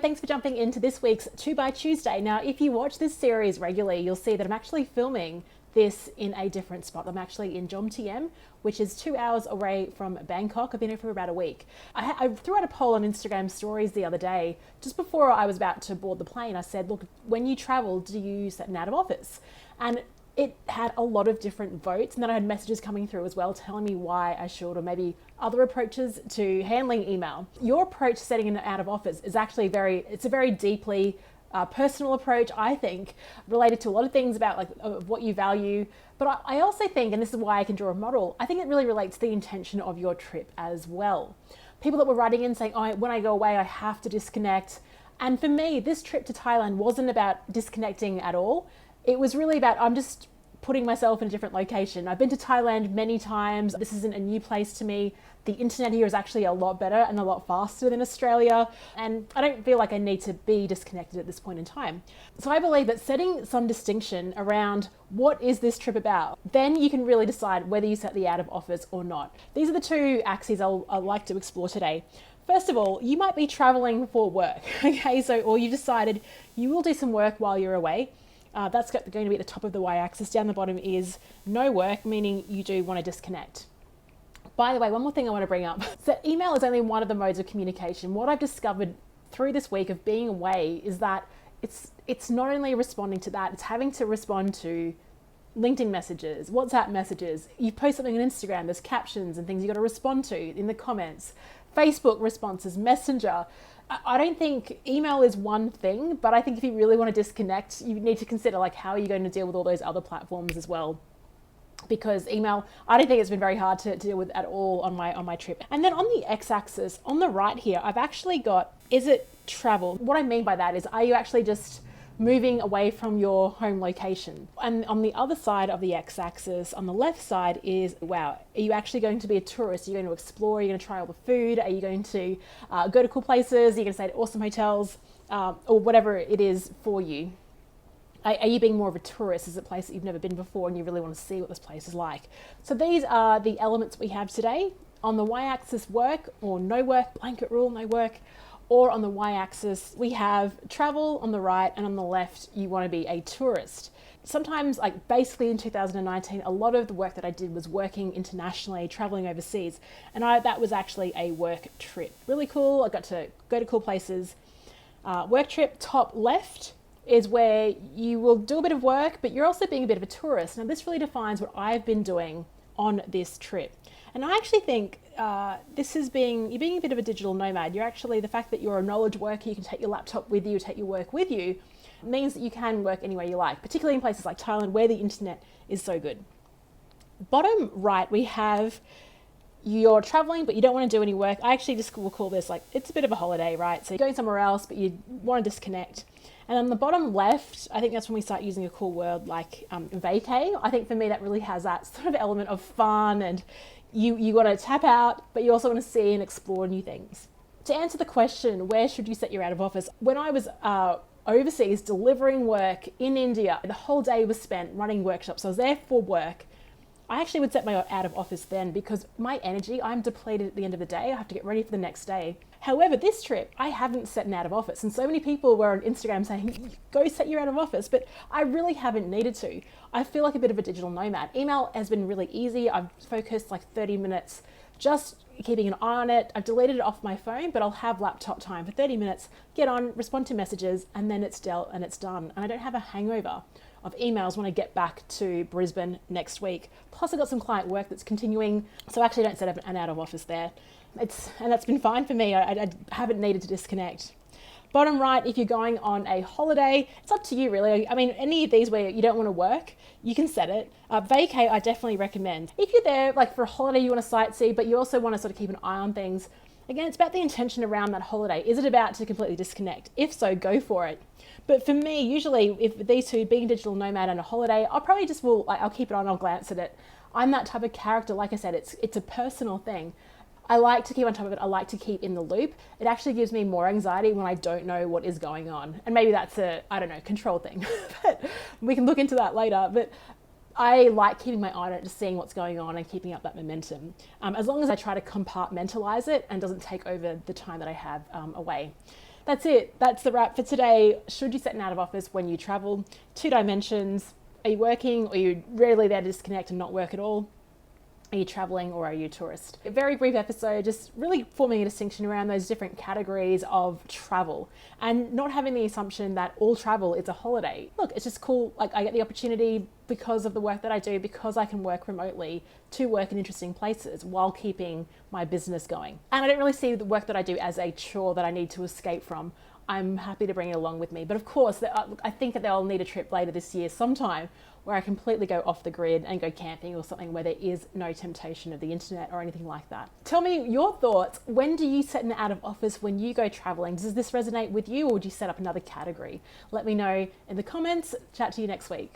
Thanks for jumping into this week's 2 by Tuesday. Now, if you watch this series regularly, you'll see that I'm actually filming this in a different spot. I'm actually in Jomtien, which is 2 hours away from Bangkok. I've been here for about a week. I threw out a poll on Instagram stories the other day, just before I was about to board the plane. I said, look, when you travel, do you use an out of office? And it had a lot of different votes, and then I had messages coming through as well telling me why I should, or maybe other approaches to handling email. Your approach to setting an out of office is actually it's a very deeply personal approach, I think, related to a lot of things about what you value. But I also think, and this is why I can draw a model, I think it really relates to the intention of your trip as well. People that were writing in saying, oh, when I go away, I have to disconnect. And for me, this trip to Thailand wasn't about disconnecting at all. It was really about, I'm just putting myself in a different location. I've been to Thailand many times. This isn't a new place to me. The internet here is actually a lot better and a lot faster than Australia. And I don't feel like I need to be disconnected at this point in time. So I believe that setting some distinction around what is this trip about, then you can really decide whether you set the out of office or not. These are the two axes I'd like to explore today. First of all, you might be traveling for work, okay? Or you decided you will do some work while you're away. That's going to be at the top of the y-axis. Down the bottom is no work, meaning you do want to disconnect. By the way, one more thing I want to bring up. So email is only one of the modes of communication. What I've discovered through this week of being away is that it's not only responding to that, it's having to respond to LinkedIn messages, WhatsApp messages. You post something on Instagram, there's captions and things you got to respond to in the comments. Facebook responses, Messenger. I don't think email is one thing, but I think if you really want to disconnect, you need to consider how are you going to deal with all those other platforms as well. Because email, I don't think it's been very hard to deal with at all on my trip. And then on the x-axis, on the right here, I've actually got, is it travel? What I mean by that is, are you actually just moving away from your home location? And on the other side of the x-axis, on the left side is, wow, are you actually going to be a tourist? Are you going to explore? Are you going to try all the food? Are you going to go to cool places? Are you going to stay at awesome hotels? Or whatever it is for you. Are you being more of a tourist? Is it a place that you've never been before and you really want to see what this place is like? So these are the elements we have today. On the y-axis, work or no work, blanket rule, no work. Or on the y-axis, we have travel on the right, and on the left, you want to be a tourist. Sometimes, basically in 2019, a lot of the work that I did was working internationally, traveling overseas. And that was actually a work trip. Really cool. I got to go to cool places. Work trip, top left, is where you will do a bit of work, but you're also being a bit of a tourist. Now, this really defines what I've been doing on this trip. And I actually think this is you're being a bit of a digital nomad. You're actually, the fact that you're a knowledge worker, you can take your laptop with you, take your work with you, means that you can work anywhere you like, particularly in places like Thailand where the internet is so good. Bottom right, we have you're traveling, but you don't want to do any work. I actually just will call this it's a bit of a holiday, right? So you're going somewhere else, but you want to disconnect. And on the bottom left, I think that's when we start using a cool word like vacay. I think for me, that really has that sort of element of fun, and you got to tap out, but you also want to see and explore new things. To answer the question, where should you set your out of office? When I was overseas delivering work in India, the whole day was spent running workshops. I was there for work. I actually would set my out of office then, because my energy, I'm depleted at the end of the day. I have to get ready for the next day. However, this trip, I haven't set an out of office. And so many people were on Instagram saying, go set your out of office, but I really haven't needed to. I feel like a bit of a digital nomad. Email has been really easy. I've focused 30 minutes, just keeping an eye on it. I've deleted it off my phone, but I'll have laptop time for 30 minutes, get on, respond to messages, and then it's dealt and it's done. And I don't have a hangover of emails when I get back to Brisbane next week. Plus I've got some client work that's continuing, so I actually don't set up an out of office there. And that's been fine for me. I haven't needed to disconnect. Bottom right, if you're going on a holiday, it's up to you really. I mean, any of these where you don't want to work, you can set it. Vacay, I definitely recommend. If you're there for a holiday, you want to sightsee, but you also want to sort of keep an eye on things. Again, it's about the intention around that holiday. Is it about to completely disconnect? If so, go for it. But for me, usually, if these two, being a digital nomad and a holiday, I'll probably just I'll keep it on, I'll glance at it. I'm that type of character. Like I said, it's a personal thing. I like to keep on top of it. I like to keep in the loop. It actually gives me more anxiety when I don't know what is going on. And maybe that's control thing. But we can look into that later. But I like keeping my eye on it, just seeing what's going on and keeping up that momentum. As long as I try to compartmentalize it and doesn't take over the time that I have away. That's it. That's the wrap for today. Should you set an out of office when you travel? 2 dimensions. Are you working, or are you rarely there to disconnect and not work at all? Are you traveling, or are you a tourist? A very brief episode, just really forming a distinction around those different categories of travel and not having the assumption that all travel is a holiday. Look, it's just cool. Like, I get the opportunity because of the work that I do, because I can work remotely, to work in interesting places while keeping my business going. And I don't really see the work that I do as a chore that I need to escape from. I'm happy to bring it along with me. But of course, I think that they'll need a trip later this year sometime where I completely go off the grid and go camping or something where there is no temptation of the internet or anything like that. Tell me your thoughts. When do you set an out of office when you go traveling? Does this resonate with you, or would you set up another category? Let me know in the comments. Chat to you next week.